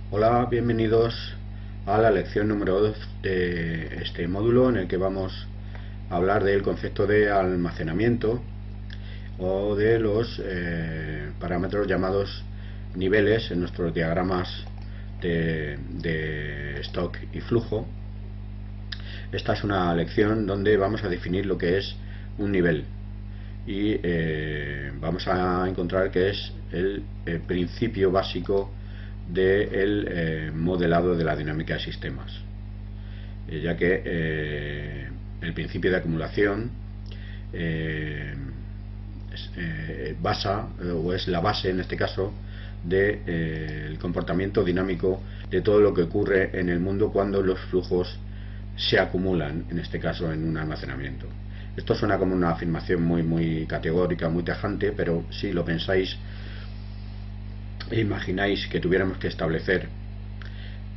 Hola, bienvenidos a la lección número 2 de este módulo, en el que vamos a hablar del concepto de almacenamiento o de los parámetros llamados niveles en nuestros diagramas de stock y flujo. Esta es una lección donde vamos a definir lo que es un nivel y vamos a encontrar que es el principio básico del modelado de la dinámica de sistemas, ya que el principio de acumulación basa, o es la base en este caso, del comportamiento dinámico de todo lo que ocurre en el mundo cuando los flujos se acumulan, en este caso en un almacenamiento. Esto suena como una afirmación muy categórica, muy tajante, pero si lo pensáis e imagináis que tuviéramos que establecer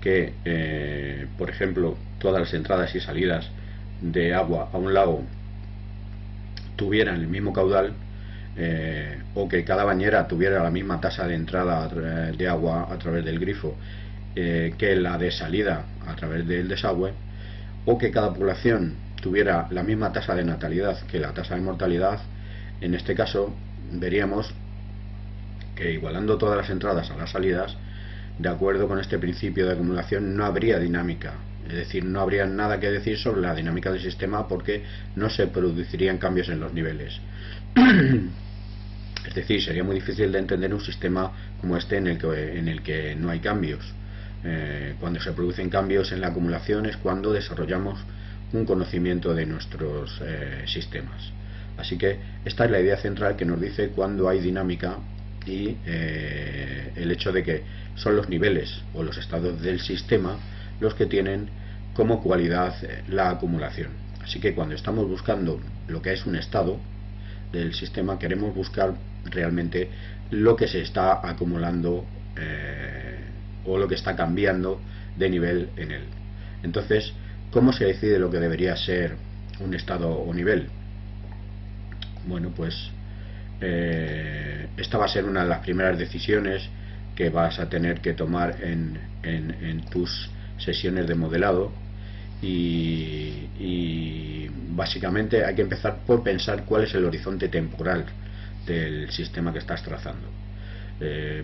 que, por ejemplo, todas las entradas y salidas de agua a un lago tuvieran el mismo caudal, o que cada bañera tuviera la misma tasa de entrada de agua a través del grifo que la de salida a través del desagüe, o que cada población tuviera la misma tasa de natalidad que la tasa de mortalidad, en este caso veríamos que, igualando todas las entradas a las salidas, de acuerdo con este principio de acumulación, no habría dinámica. Es decir, no habría nada que decir sobre la dinámica del sistema, porque no se producirían cambios en los niveles. Es decir, sería muy difícil de entender un sistema como este en el que no hay cambios. Cuando se producen cambios en la acumulación es cuando desarrollamos un conocimiento de nuestros sistemas. Así que esta es la idea central que nos dice cuándo hay dinámica, y el hecho de que son los niveles o los estados del sistema los que tienen como cualidad la acumulación. Así que cuando estamos buscando lo que es un estado del sistema, queremos buscar realmente lo que se está acumulando o lo que está cambiando de nivel en él. Entonces, ¿cómo se decide lo que debería ser un estado o nivel? Bueno, pues esta va a ser una de las primeras decisiones que vas a tener que tomar en tus sesiones de modelado, y básicamente hay que empezar por pensar cuál es el horizonte temporal del sistema que estás trazando.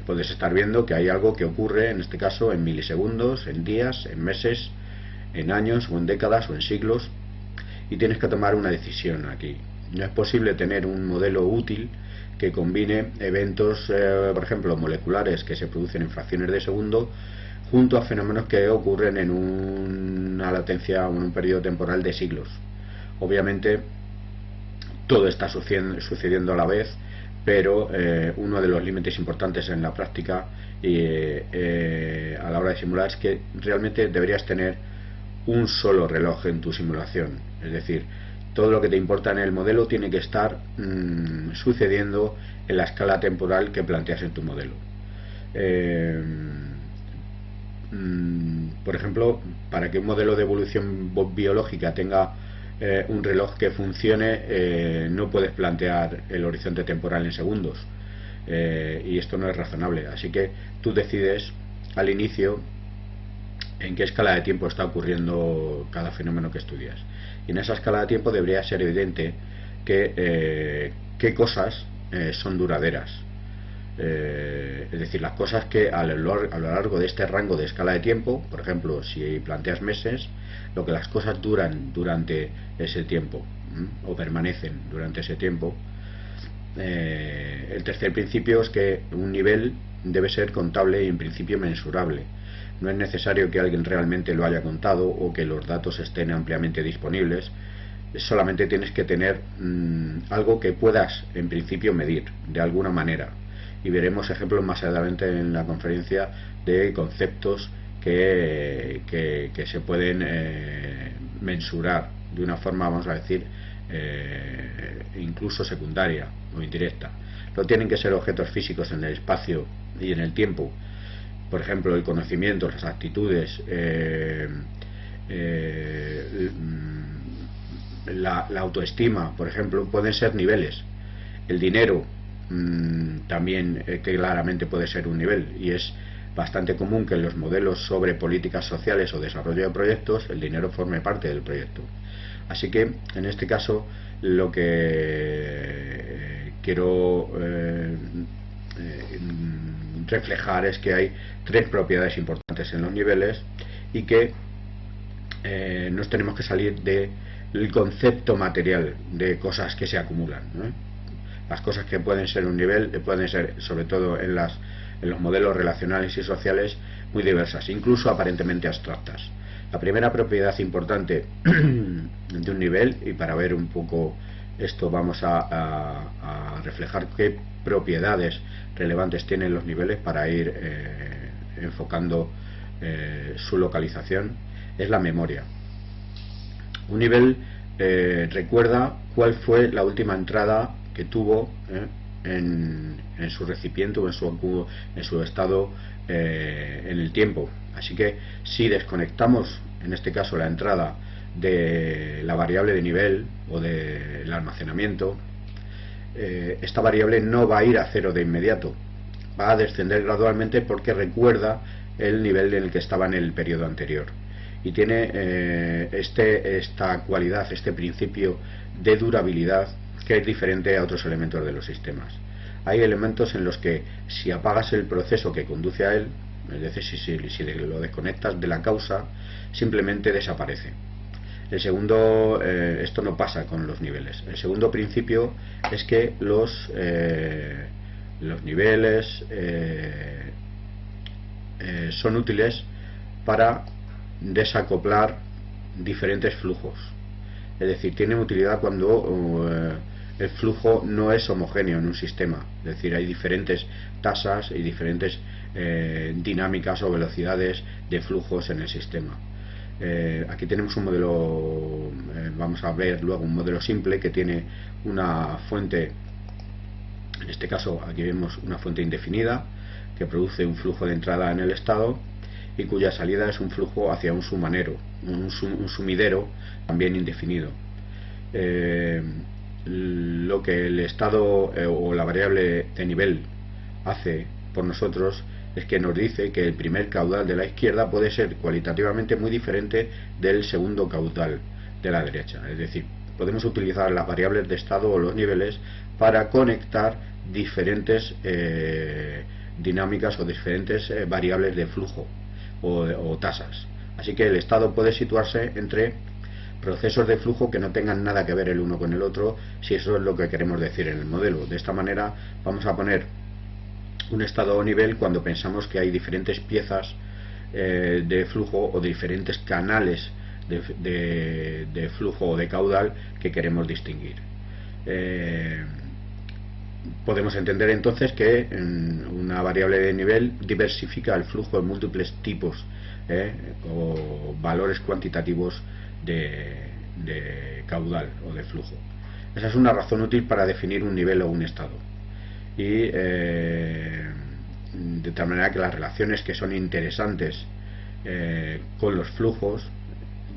Puedes estar viendo que hay algo que ocurre, en este caso, en milisegundos, en días, en meses, en años o en décadas o en siglos, y tienes que tomar una decisión aquí. No es posible tener un modelo útil que combine eventos, por ejemplo, moleculares que se producen en fracciones de segundo, junto a fenómenos que ocurren en una latencia o en un periodo temporal de siglos. Obviamente todo está sucediendo a la vez, pero uno de los límites importantes en la práctica a la hora de simular es que realmente deberías tener un solo reloj en tu simulación. Es decir, todo lo que te importa en el modelo tiene que estar sucediendo en la escala temporal que planteas en tu modelo. Por ejemplo, para que un modelo de evolución biológica tenga un reloj que funcione, no puedes plantear el horizonte temporal en segundos, y esto no es razonable. Así que tú decides al inicio en qué escala de tiempo está ocurriendo cada fenómeno que estudias, y en esa escala de tiempo debería ser evidente que qué cosas son duraderas. Es decir, las cosas que a lo largo de este rango de escala de tiempo, por ejemplo, si planteas meses, lo que las cosas duran durante ese tiempo, o permanecen durante ese tiempo. El tercer principio es que un nivel debe ser contable y en principio mensurable. No es necesario que alguien realmente lo haya contado o que los datos estén ampliamente disponibles. Solamente tienes que tener algo que puedas en principio medir de alguna manera, y veremos ejemplos más adelante en la conferencia de conceptos que se pueden mensurar de una forma, vamos a decir, incluso secundaria o indirecta. No tienen que ser objetos físicos en el espacio y en el tiempo. Por ejemplo, el conocimiento, las actitudes, la autoestima, por ejemplo, pueden ser niveles. El dinero también claramente puede ser un nivel, y es bastante común que en los modelos sobre políticas sociales o desarrollo de proyectos el dinero forme parte del proyecto. Así que en este caso lo que quiero reflejar es que hay tres propiedades importantes en los niveles y que nos tenemos que salir del concepto material de cosas que se acumulan, ¿no? Las cosas que pueden ser un nivel pueden ser, sobre todo en los modelos relacionales y sociales, muy diversas, incluso aparentemente abstractas. La primera propiedad importante de un nivel, y para ver un poco esto vamos a reflejar qué propiedades relevantes tienen los niveles para ir enfocando su localización, es la memoria. Un nivel recuerda cuál fue la última entrada que tuvo en su recipiente o en su estado en el tiempo. Así que si desconectamos en este caso la entrada de la variable de nivel o del almacenamiento, esta variable no va a ir a cero de inmediato, va a descender gradualmente porque recuerda el nivel en el que estaba en el periodo anterior y tiene esta cualidad, este principio de durabilidad que es diferente a otros elementos de los sistemas. Hay elementos en los que si apagas el proceso que conduce a él, es decir, si lo desconectas de la causa, simplemente desaparece. El segundo, esto no pasa con los niveles. El segundo principio es que los niveles son útiles para desacoplar diferentes flujos. Es decir, tienen utilidad cuando el flujo no es homogéneo en un sistema. Es decir, hay diferentes tasas y diferentes dinámicas o velocidades de flujos en el sistema. Aquí tenemos un modelo, vamos a ver luego un modelo simple que tiene una fuente, en este caso aquí vemos una fuente indefinida que produce un flujo de entrada en el estado y cuya salida es un flujo hacia un sumanero, un sumidero también indefinido. Lo que el estado o la variable de nivel hace por nosotros es que nos dice que el primer caudal de la izquierda puede ser cualitativamente muy diferente del segundo caudal de la derecha. Es decir, podemos utilizar las variables de estado o los niveles para conectar diferentes dinámicas o diferentes variables de flujo o tasas. Así que el estado puede situarse entre procesos de flujo que no tengan nada que ver el uno con el otro, si eso es lo que queremos decir en el modelo. De esta manera vamos a poner un estado o nivel cuando pensamos que hay diferentes piezas de flujo o diferentes canales de flujo o de caudal que queremos distinguir. Podemos entender entonces que una variable de nivel diversifica el flujo en múltiples tipos o valores cuantitativos de caudal o de flujo. Esa es una razón útil para definir un nivel o un estado. Y de tal manera que las relaciones que son interesantes con los flujos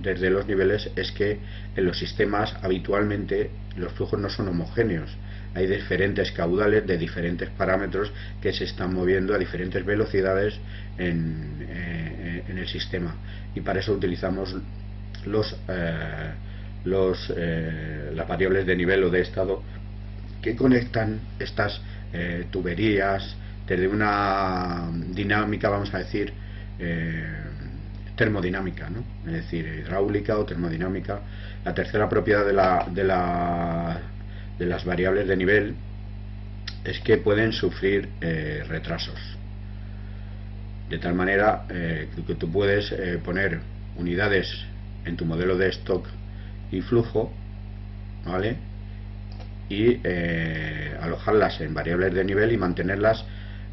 desde los niveles es que en los sistemas habitualmente los flujos no son homogéneos. Hay diferentes caudales de diferentes parámetros que se están moviendo a diferentes velocidades en el sistema, y para eso utilizamos las variables de nivel o de estado que conectan estas tuberías desde una dinámica, vamos a decir, termodinámica, ¿no? Es decir, hidráulica o termodinámica. La tercera propiedad de las variables de nivel es que pueden sufrir retrasos, de tal manera que tú puedes poner unidades en tu modelo de stock y flujo, ¿vale? Y alojarlas en variables de nivel y mantenerlas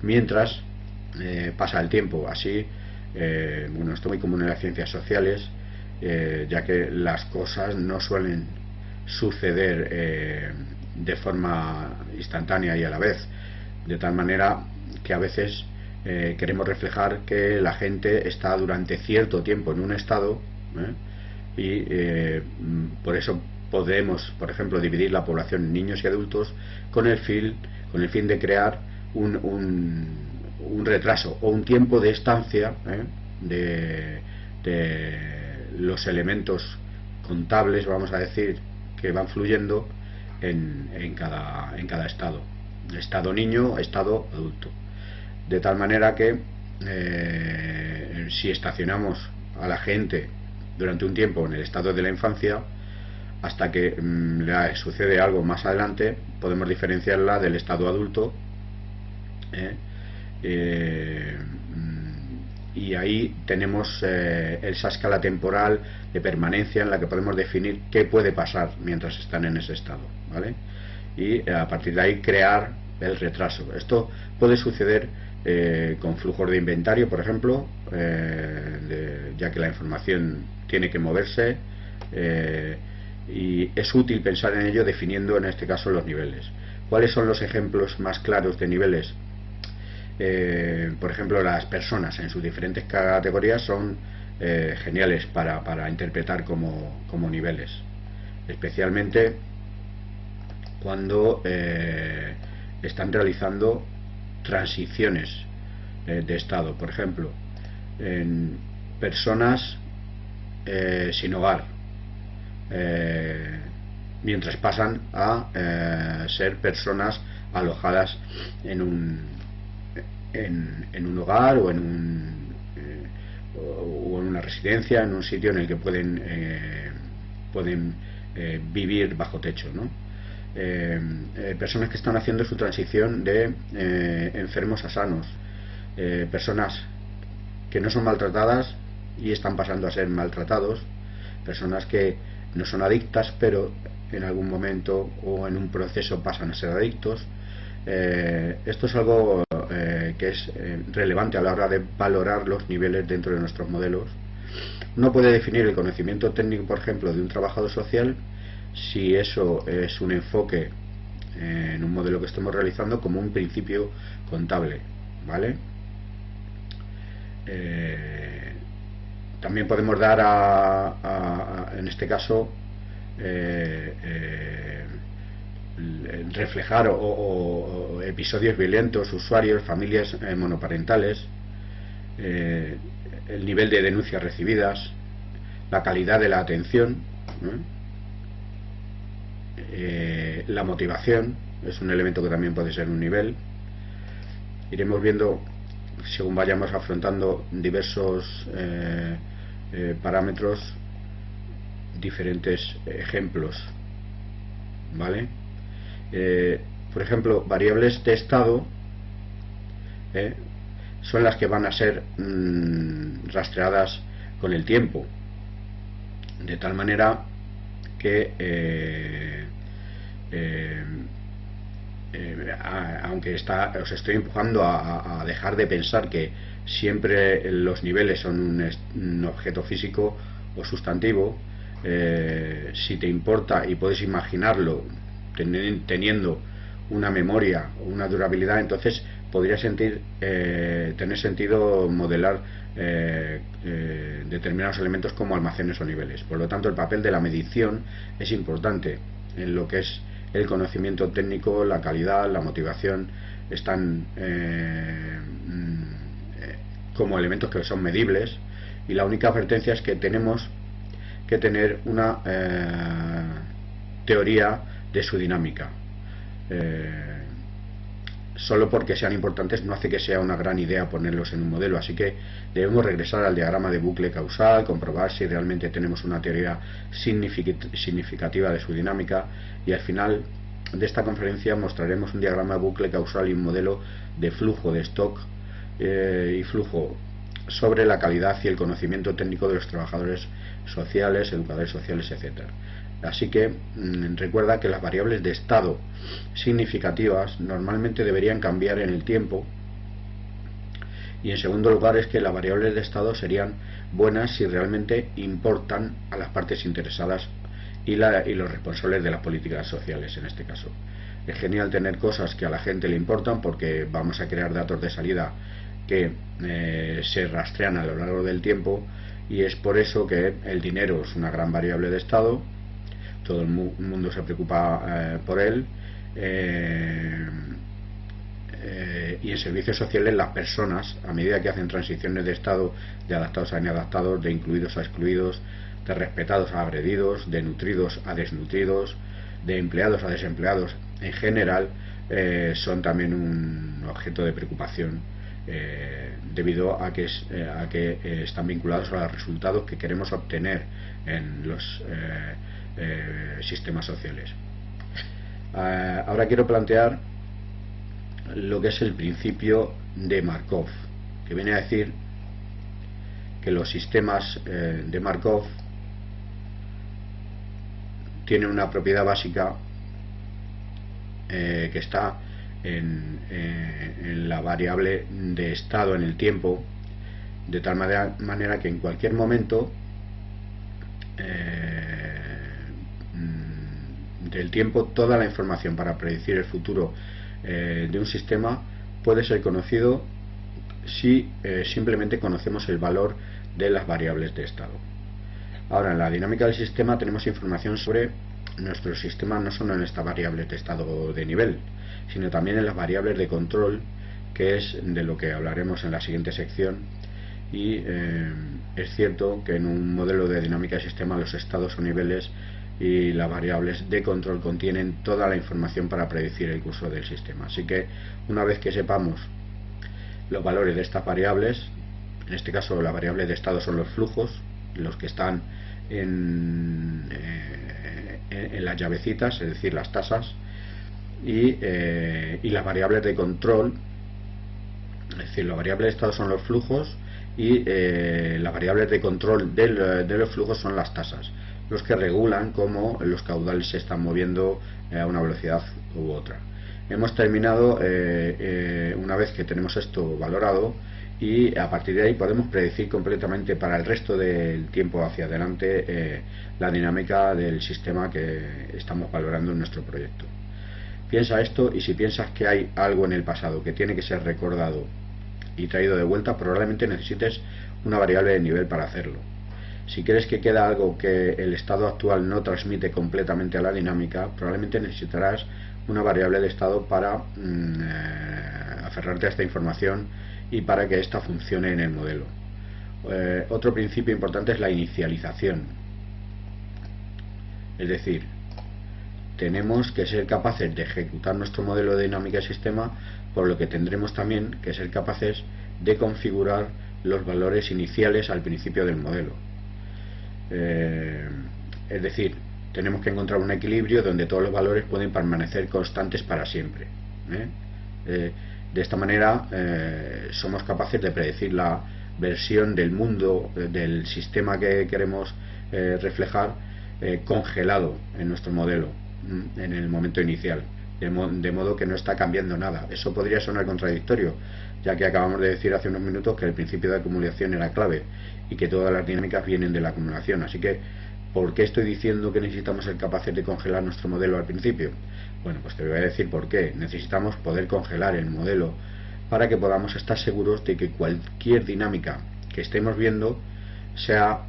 mientras pasa el tiempo. Así, bueno, esto es muy común en las ciencias sociales, ya que las cosas no suelen suceder de forma instantánea y a la vez, de tal manera que a veces queremos reflejar que la gente está durante cierto tiempo en un estado, y por eso podemos, por ejemplo, dividir la población en niños y adultos con el fin de crear un retraso o un tiempo de estancia de los elementos contables, vamos a decir, que van fluyendo en cada estado niño, estado adulto, de tal manera que si estacionamos a la gente durante un tiempo en el estado de la infancia, hasta que le sucede algo más adelante, podemos diferenciarla del estado adulto, y ahí tenemos esa escala temporal de permanencia en la que podemos definir qué puede pasar mientras están en ese estado, ¿vale? Y a partir de ahí crear el retraso. Esto puede suceder con flujos de inventario, por ejemplo, ya que la información tiene que moverse, y es útil pensar en ello definiendo en este caso los niveles. ¿Cuáles son los ejemplos más claros de niveles? Por ejemplo, las personas en sus diferentes categorías son geniales para interpretar como niveles, especialmente cuando están realizando transiciones de estado. Por ejemplo, en personas sin hogar, mientras pasan a ser personas alojadas en un hogar o en una residencia, en un sitio en el que pueden vivir bajo techo, ¿no? Personas que están haciendo su transición de enfermos a sanos, personas que no son maltratadas y están pasando a ser maltratados, personas que no son adictas pero en algún momento o en un proceso pasan a ser adictos. Esto es algo que es relevante a la hora de valorar los niveles dentro de nuestros modelos. Uno puede definir el conocimiento técnico, por ejemplo, de un trabajador social, si eso es un enfoque en un modelo que estemos realizando, como un principio contable, ¿vale? También podemos dar en este caso reflejar o episodios violentos, usuarios, familias monoparentales, el nivel de denuncias recibidas, la calidad de la atención, la motivación es un elemento que también puede ser un nivel. Iremos viendo, según vayamos afrontando diversos parámetros, diferentes ejemplos, ¿vale? Por ejemplo, variables de estado son las que van a ser rastreadas con el tiempo, de tal manera que aunque os estoy empujando a dejar de pensar que siempre los niveles son un objeto físico o sustantivo, si te importa y puedes imaginarlo teniendo una memoria o una durabilidad, entonces podría tener sentido modelar determinados elementos como almacenes o niveles. Por lo tanto, el papel de la medición es importante en lo que es el conocimiento técnico. La calidad, la motivación están como elementos que son medibles, y la única advertencia es que tenemos que tener una teoría de su dinámica. Solo porque sean importantes no hace que sea una gran idea ponerlos en un modelo, así que debemos regresar al diagrama de bucle causal, comprobar si realmente tenemos una teoría significativa de su dinámica, y al final de esta conferencia mostraremos un diagrama de bucle causal y un modelo de flujo de stock y flujo sobre la calidad y el conocimiento técnico de los trabajadores sociales, educadores sociales, etcétera. Así que recuerda que las variables de estado significativas normalmente deberían cambiar en el tiempo, y en segundo lugar es que las variables de estado serían buenas si realmente importan a las partes interesadas y los responsables de las políticas sociales en este caso. Es genial tener cosas que a la gente le importan porque vamos a crear datos de salida que se rastrean a lo largo del tiempo, y es por eso que el dinero es una gran variable de estado. Todo el mundo se preocupa por él. y en servicios sociales las personas, a medida que hacen transiciones de estado, de adaptados a inadaptados, de incluidos a excluidos, de respetados a agredidos, de nutridos a desnutridos, de empleados a desempleados, en general son también un objeto de preocupación debido a que están vinculados a los resultados que queremos obtener en los sistemas sociales. Ahora quiero plantear lo que es el principio de Markov, que viene a decir que los sistemas de Markov tienen una propiedad básica que está en la variable de estado en el tiempo, de tal manera que en cualquier momento del tiempo toda la información para predecir el futuro de un sistema puede ser conocido si simplemente conocemos el valor de las variables de estado. Ahora, en la dinámica del sistema tenemos información sobre nuestro sistema no solo en estas variables de estado de nivel, sino también en las variables de control, que es de lo que hablaremos en la siguiente sección. Y es cierto que en un modelo de dinámica de sistema los estados o niveles y las variables de control contienen toda la información para predecir el curso del sistema. Así que una vez que sepamos los valores de estas variables, en este caso la variable de estado son los flujos, los que están en las llavecitas, es decir, las tasas, y las variables de control, es decir, la variable de estado son los flujos y las variables de control de los flujos son las tasas, los que regulan cómo los caudales se están moviendo a una velocidad u otra. Hemos terminado una vez que tenemos esto valorado, y a partir de ahí podemos predecir completamente para el resto del tiempo hacia adelante la dinámica del sistema que estamos valorando en nuestro proyecto. Piensa esto, y si piensas que hay algo en el pasado que tiene que ser recordado y traído de vuelta, probablemente necesites una variable de nivel para hacerlo. Si crees que queda algo que el estado actual no transmite completamente a la dinámica, probablemente necesitarás una variable de estado para aferrarte a esta información y para que ésta funcione en el modelo. Otro principio importante es la inicialización. Es decir, tenemos que ser capaces de ejecutar nuestro modelo de dinámica de sistema, por lo que tendremos también que ser capaces de configurar los valores iniciales al principio del modelo. Es decir, tenemos que encontrar un equilibrio donde todos los valores pueden permanecer constantes para siempre. De esta manera somos capaces de predecir la versión del mundo, del sistema que queremos reflejar, congelado en nuestro modelo en el momento inicial, de modo que no está cambiando nada. Eso podría sonar contradictorio, ya que acabamos de decir hace unos minutos que el principio de acumulación era clave y que todas las dinámicas vienen de la acumulación. Así que, ¿por qué estoy diciendo que necesitamos ser capaces de congelar nuestro modelo al principio? Bueno, pues te voy a decir por qué. Necesitamos poder congelar el modelo para que podamos estar seguros de que cualquier dinámica que estemos viendo sea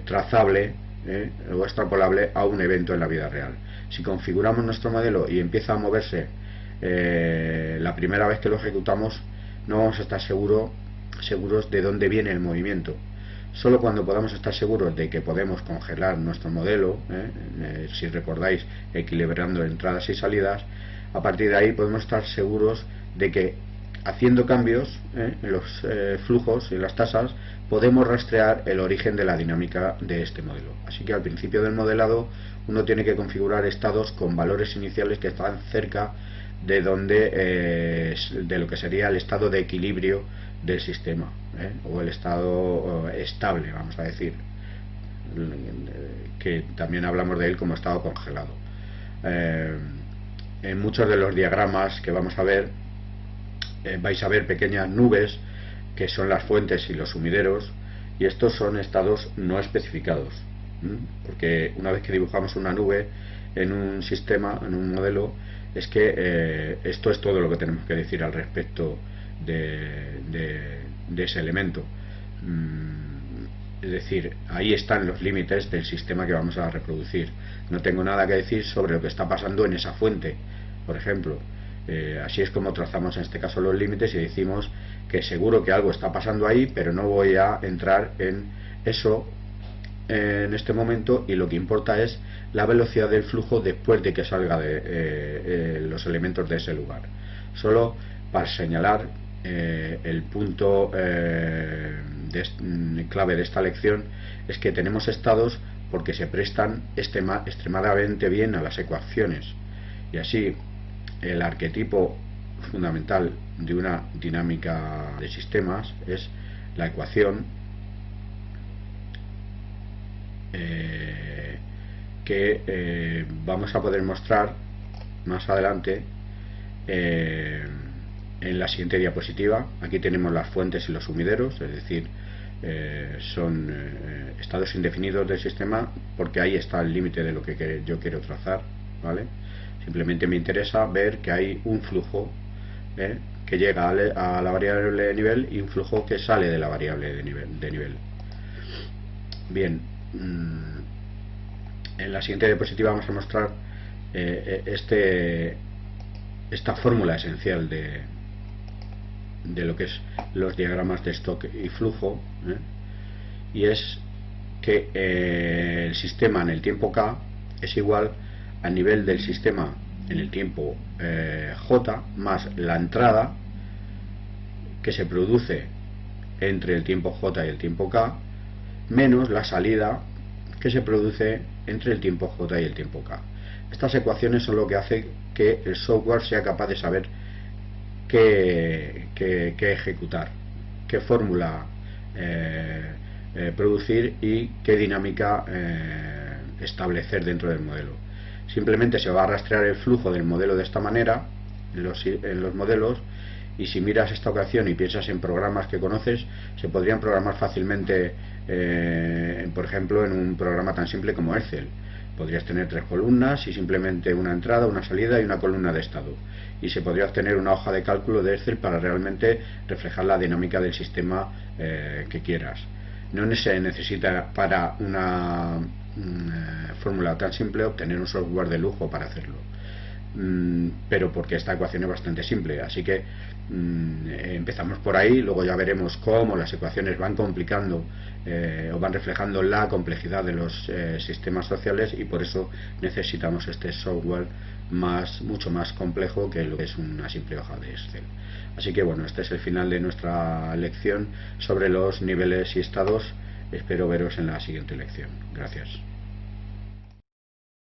trazable o extrapolable a un evento en la vida real. Si configuramos nuestro modelo y empieza a moverse la primera vez que lo ejecutamos, no vamos a estar seguros de dónde viene el movimiento. Solo cuando podamos estar seguros de que podemos congelar nuestro modelo, si recordáis, equilibrando entradas y salidas, a partir de ahí podemos estar seguros de que haciendo cambios en los flujos y las tasas podemos rastrear el origen de la dinámica de este modelo. Así que al principio del modelado uno tiene que configurar estados con valores iniciales que están cerca de de lo que sería el estado de equilibrio del sistema, o el estado estable, vamos a decir, que también hablamos de él como estado congelado. En muchos de los diagramas que vamos a ver vais a ver pequeñas nubes que son las fuentes y los sumideros, y estos son estados no especificados, porque una vez que dibujamos una nube en un sistema, en un modelo, es que esto es todo lo que tenemos que decir al respecto de ese elemento. Es decir, ahí están los límites del sistema que vamos a reproducir. No tengo nada que decir sobre lo que está pasando en esa fuente, por ejemplo. Así es como trazamos en este caso los límites y decimos que seguro que algo está pasando ahí, pero no voy a entrar en eso en este momento, y lo que importa es la velocidad del flujo después de que salga de los elementos de ese lugar. Solo para señalar el punto clave de esta lección es que tenemos estados porque se prestan extremadamente bien a las ecuaciones, y así el arquetipo fundamental de una dinámica de sistemas es la ecuación que vamos a poder mostrar más adelante en la siguiente diapositiva. Aquí tenemos las fuentes y los sumideros, es decir, son estados indefinidos del sistema, porque ahí está el límite de lo que yo quiero trazar, ¿vale? Simplemente me interesa ver que hay un flujo que llega a la variable de nivel y un flujo que sale de la variable de nivel. Bien, en la siguiente diapositiva vamos a mostrar esta fórmula esencial de lo que es los diagramas de stock y flujo, y es que el sistema en el tiempo k es igual al nivel del sistema en el tiempo j más la entrada que se produce entre el tiempo j y el tiempo k menos la salida que se produce entre el tiempo j y el tiempo k. Estas ecuaciones son lo que hace que el software sea capaz de saber qué ejecutar, qué fórmula producir y qué dinámica establecer dentro del modelo. Simplemente se va a rastrear el flujo del modelo de esta manera en los modelos, y si miras esta ecuación y piensas en programas que conoces, se podrían programar fácilmente, por ejemplo, en un programa tan simple como Excel. Podrías tener 3 columnas y simplemente una entrada, una salida y una columna de estado, y se podría obtener una hoja de cálculo de Excel para realmente reflejar la dinámica del sistema que quieras. No se necesita para una fórmula tan simple obtener un software de lujo para hacerlo, pero porque esta ecuación es bastante simple, así que empezamos por ahí. Luego ya veremos cómo las ecuaciones van complicando o van reflejando la complejidad de los sistemas sociales, y por eso necesitamos este software mucho más complejo que lo que es una simple hoja de Excel. Así que bueno, este es el final de nuestra lección sobre los niveles y estados. Espero veros en la siguiente lección. Gracias.